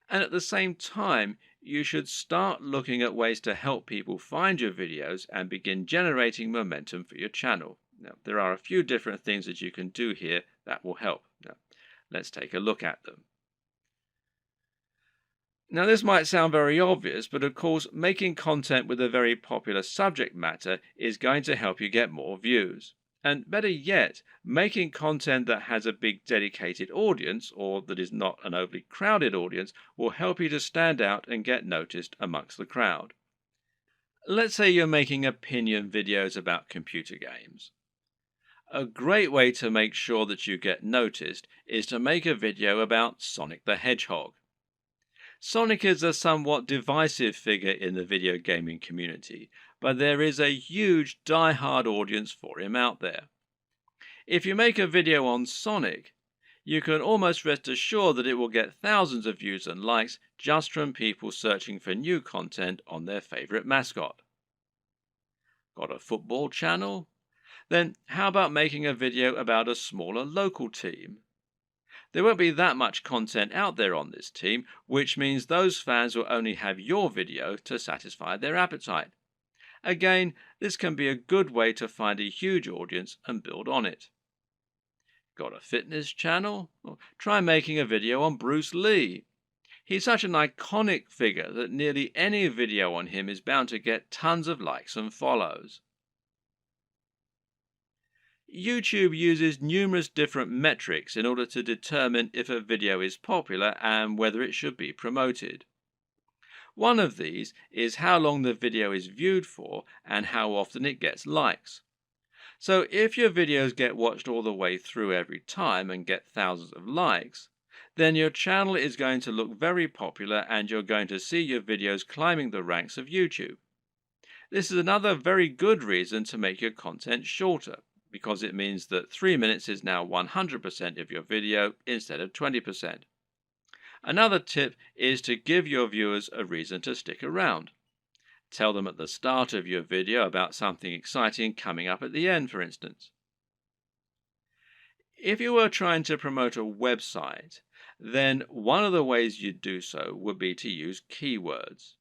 And at the same time, you should start looking at ways to help people find your videos and begin generating momentum for your channel. Now, there are a few different things that you can do here that will help. Let's take a look at them. Now, this might sound very obvious, but of course, making content with a very popular subject matter is going to help you get more views. And better yet, making content that has a big dedicated audience, or that is not an overly crowded audience, will help you to stand out and get noticed amongst the crowd. Let's say you're making opinion videos about computer games. A great way to make sure that you get noticed is to make a video about Sonic the Hedgehog. Sonic is a somewhat divisive figure in the video gaming community, but there is a huge die-hard audience for him out there. If you make a video on Sonic, you can almost rest assured that it will get thousands of views and likes just from people searching for new content on their favorite mascot. Got a football channel? Then how about making a video about a smaller local team? There won't be that much content out there on this team, which means those fans will only have your video to satisfy their appetite. Again, this can be a good way to find a huge audience and build on it. Got a fitness channel? Well, try making a video on Bruce Lee. He's such an iconic figure that nearly any video on him is bound to get tons of likes and follows. YouTube uses numerous different metrics in order to determine if a video is popular and whether it should be promoted. One of these is how long the video is viewed for and how often it gets likes. So if your videos get watched all the way through every time and get thousands of likes, then your channel is going to look very popular and you're going to see your videos climbing the ranks of YouTube. This is another very good reason to make your content shorter, because it means that 3 minutes is now 100% of your video instead of 20%. Another tip is to give your viewers a reason to stick around. Tell them at the start of your video about something exciting coming up at the end, for instance. If you were trying to promote a website, then one of the ways you'd do so would be to use keywords.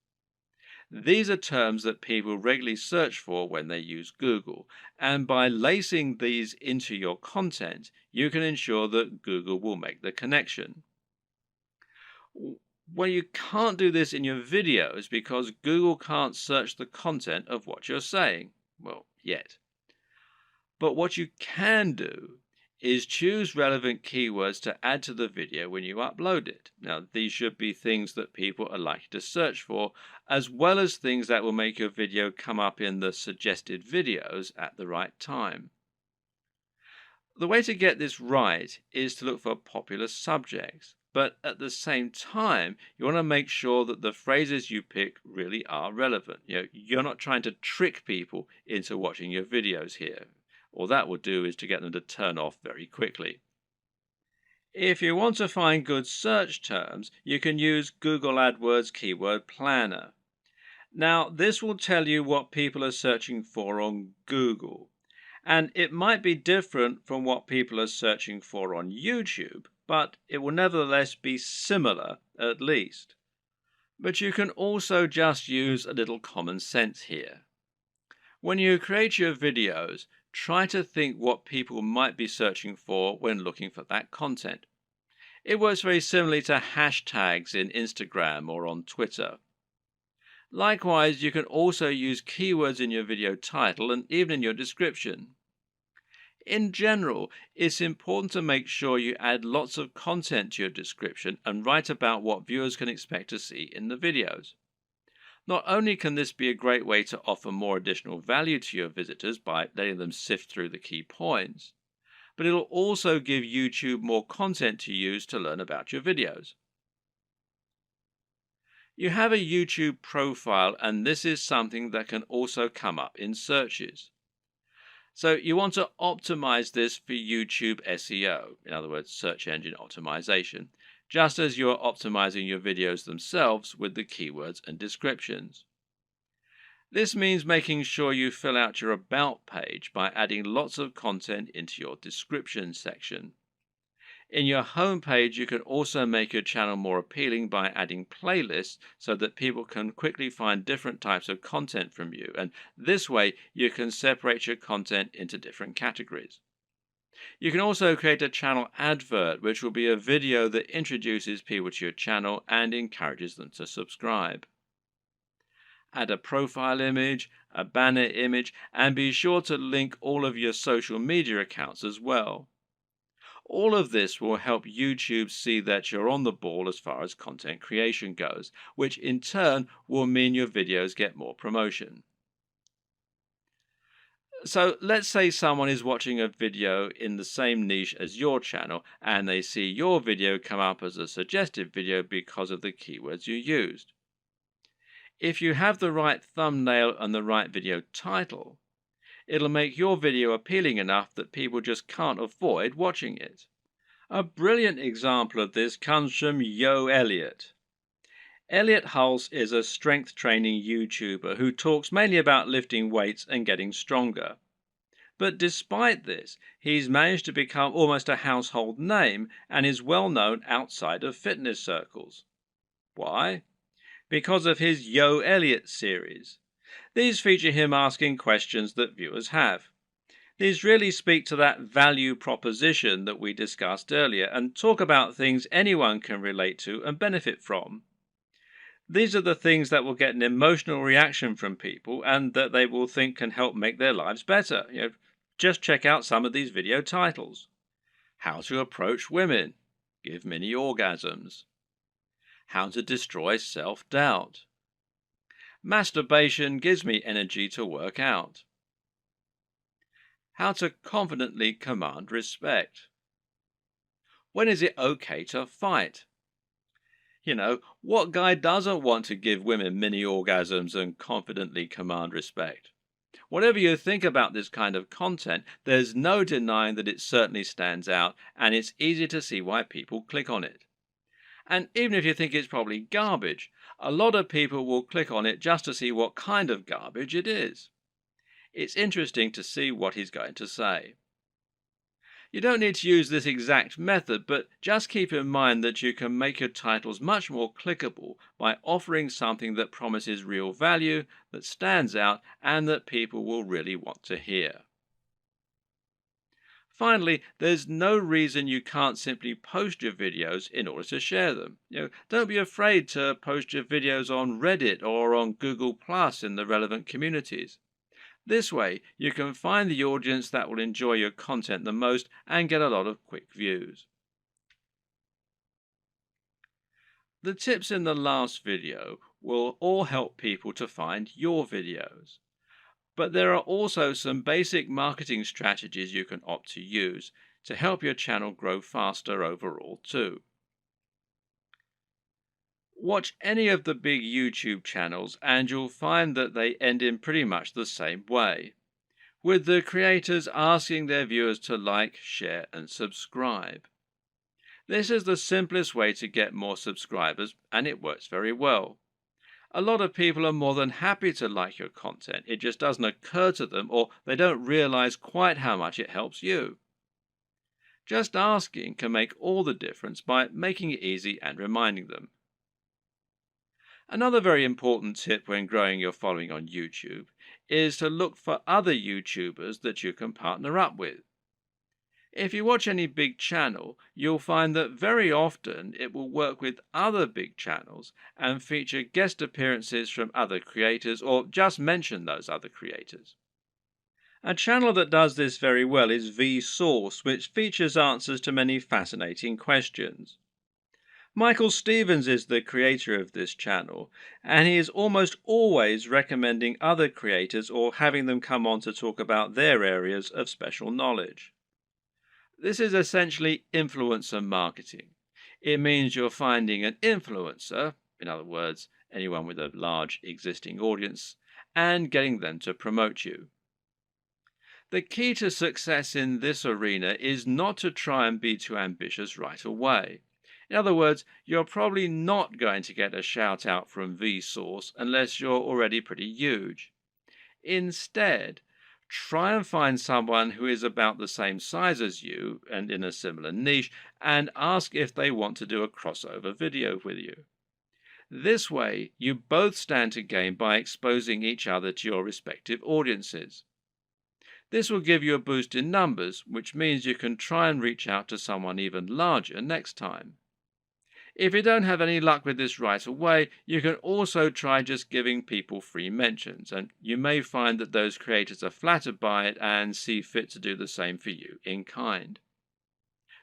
These are terms that people regularly search for when they use Google, and by lacing these into your content, you can ensure that Google will make the connection. Well, you can't do this in your videos because Google can't search the content of what you're saying. Well, yet. But what you can do is choose relevant keywords to add to the video when you upload it. Now, these should be things that people are likely to search for, as well as things that will make your video come up in the suggested videos at the right time. The way to get this right is to look for popular subjects, but at the same time, you want to make sure that the phrases you pick really are relevant. You're not trying to trick people into watching your videos here. All that will do is to get them to turn off very quickly. If you want to find good search terms, you can use Google AdWords Keyword Planner. Now, this will tell you what people are searching for on Google. And it might be different from what people are searching for on YouTube, but it will nevertheless be similar at least. But you can also just use a little common sense here. When you create your videos, try to think what people might be searching for when looking for that content. It works very similarly to hashtags in Instagram or on Twitter. Likewise, you can also use keywords in your video title and even in your description. In general, it's important to make sure you add lots of content to your description and write about what viewers can expect to see in the videos. Not only can this be a great way to offer more additional value to your visitors by letting them sift through the key points, but it'll also give YouTube more content to use to learn about your videos. You have a YouTube profile, and this is something that can also come up in searches. So you want to optimize this for YouTube SEO, in other words, search engine optimization, just as you're optimizing your videos themselves with the keywords and descriptions. This means making sure you fill out your About page by adding lots of content into your description section. In your home page, you can also make your channel more appealing by adding playlists so that people can quickly find different types of content from you, and this way you can separate your content into different categories. You can also create a channel advert, which will be a video that introduces people to your channel and encourages them to subscribe. Add a profile image, a banner image, and be sure to link all of your social media accounts as well. All of this will help YouTube see that you're on the ball as far as content creation goes, which in turn will mean your videos get more promotion. So let's say someone is watching a video in the same niche as your channel and they see your video come up as a suggested video because of the keywords you used. If you have the right thumbnail and the right video title, it'll make your video appealing enough that people just can't avoid watching it. A brilliant example of this comes from Yo Elliott. Elliott Hulse is a strength training YouTuber who talks mainly about lifting weights and getting stronger. But despite this, he's managed to become almost a household name and is well known outside of fitness circles. Why? Because of his Yo Elliott series. These feature him asking questions that viewers have. These really speak to that value proposition that we discussed earlier and talk about things anyone can relate to and benefit from. These are the things that will get an emotional reaction from people and that they will think can help make their lives better. Just check out some of these video titles. How to approach women. Give mini orgasms. How to destroy self-doubt. Masturbation gives me energy to work out. How to confidently command respect. When is it okay to fight? What guy doesn't want to give women mini orgasms and confidently command respect? Whatever you think about this kind of content, there's no denying that it certainly stands out, and it's easy to see why people click on it. And even if you think it's probably garbage, a lot of people will click on it just to see what kind of garbage it is. It's interesting to see what he's going to say. You don't need to use this exact method, but just keep in mind that you can make your titles much more clickable by offering something that promises real value, that stands out, and that people will really want to hear. Finally, there's no reason you can't simply post your videos in order to share them. Don't be afraid to post your videos on Reddit or on Google Plus in the relevant communities. This way, you can find the audience that will enjoy your content the most and get a lot of quick views. The tips in the last video will all help people to find your videos. But there are also some basic marketing strategies you can opt to use to help your channel grow faster overall too. Watch any of the big YouTube channels and you'll find that they end in pretty much the same way, with the creators asking their viewers to like, share, and subscribe. This is the simplest way to get more subscribers, and it works very well. A lot of people are more than happy to like your content. It just doesn't occur to them, or they don't realize quite how much it helps you. Just asking can make all the difference by making it easy and reminding them. Another very important tip when growing your following on YouTube is to look for other YouTubers that you can partner up with. If you watch any big channel, you'll find that very often it will work with other big channels and feature guest appearances from other creators or just mention those other creators. A channel that does this very well is Vsauce, which features answers to many fascinating questions. Michael Stevens is the creator of this channel, and he is almost always recommending other creators or having them come on to talk about their areas of special knowledge. This is essentially influencer marketing. It means you're finding an influencer, in other words, anyone with a large existing audience, and getting them to promote you. The key to success in this arena is not to try and be too ambitious right away. In other words, you're probably not going to get a shout out from Vsauce unless you're already pretty huge. Instead, try and find someone who is about the same size as you and in a similar niche and ask if they want to do a crossover video with you. This way, you both stand to gain by exposing each other to your respective audiences. This will give you a boost in numbers, which means you can try and reach out to someone even larger next time. If you don't have any luck with this right away, you can also try just giving people free mentions, and you may find that those creators are flattered by it and see fit to do the same for you in kind.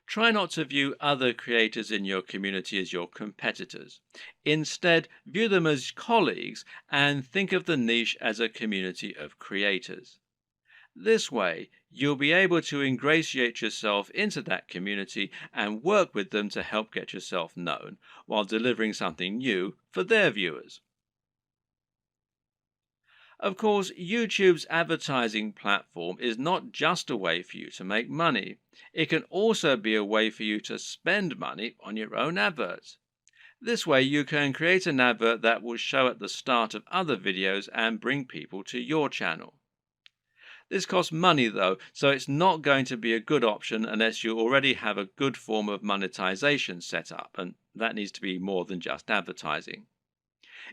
Try not to view other creators in your community as your competitors. Instead, view them as colleagues and think of the niche as a community of creators. This way, you'll be able to ingratiate yourself into that community and work with them to help get yourself known while delivering something new for their viewers. Of course, YouTube's advertising platform is not just a way for you to make money. It can also be a way for you to spend money on your own adverts. This way, you can create an advert that will show at the start of other videos and bring people to your channel. This costs money though, so it's not going to be a good option unless you already have a good form of monetization set up, and that needs to be more than just advertising.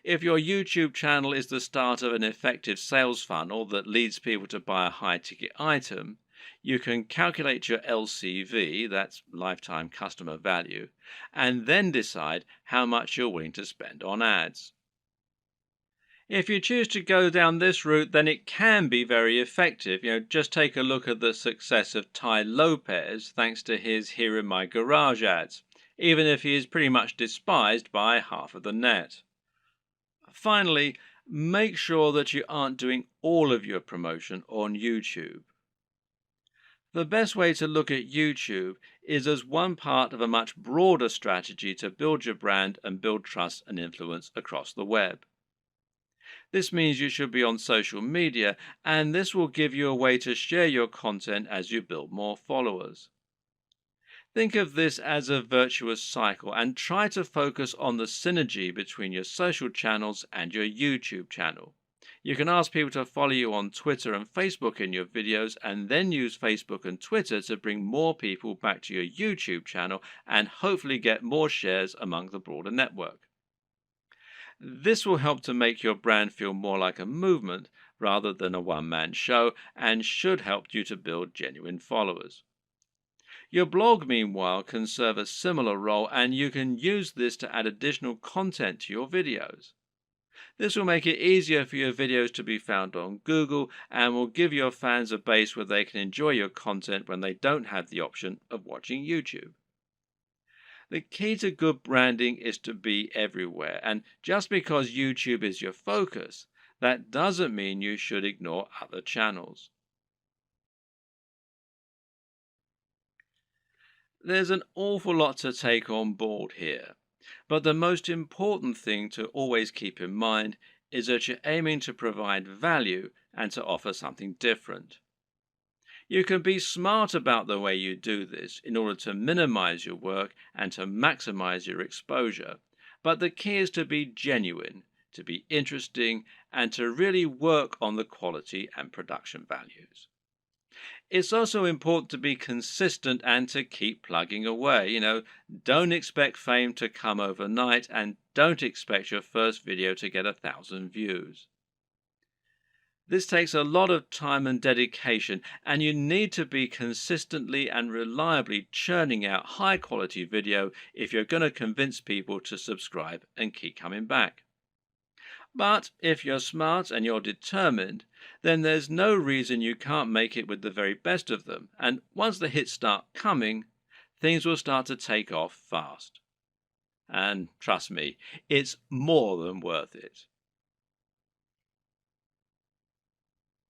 If your YouTube channel is the start of an effective sales funnel that leads people to buy a high-ticket item, you can calculate your LCV, that's lifetime customer value, and then decide how much you're willing to spend on ads. If you choose to go down this route, then it can be very effective. Just take a look at the success of Tai Lopez thanks to his Here in My Garage ads, even if he is pretty much despised by half of the net. Finally, make sure that you aren't doing all of your promotion on YouTube. The best way to look at YouTube is as one part of a much broader strategy to build your brand and build trust and influence across the web. This means you should be on social media, and this will give you a way to share your content as you build more followers. Think of this as a virtuous cycle and try to focus on the synergy between your social channels and your YouTube channel. You can ask people to follow you on Twitter and Facebook in your videos and then use Facebook and Twitter to bring more people back to your YouTube channel and hopefully get more shares among the broader network. This will help to make your brand feel more like a movement rather than a one-man show and should help you to build genuine followers. Your blog, meanwhile, can serve a similar role, and you can use this to add additional content to your videos. This will make it easier for your videos to be found on Google and will give your fans a base where they can enjoy your content when they don't have the option of watching YouTube. The key to good branding is to be everywhere, and just because YouTube is your focus, that doesn't mean you should ignore other channels. There's an awful lot to take on board here, but the most important thing to always keep in mind is that you're aiming to provide value and to offer something different. You can be smart about the way you do this in order to minimize your work and to maximize your exposure, but the key is to be genuine, to be interesting, and to really work on the quality and production values. It's also important to be consistent and to keep plugging away. Don't expect fame to come overnight and don't expect your first video to get 1,000 views. This takes a lot of time and dedication, and you need to be consistently and reliably churning out high quality video if you're going to convince people to subscribe and keep coming back. But if you're smart and you're determined, then there's no reason you can't make it with the very best of them. And once the hits start coming, things will start to take off fast. And trust me, it's more than worth it.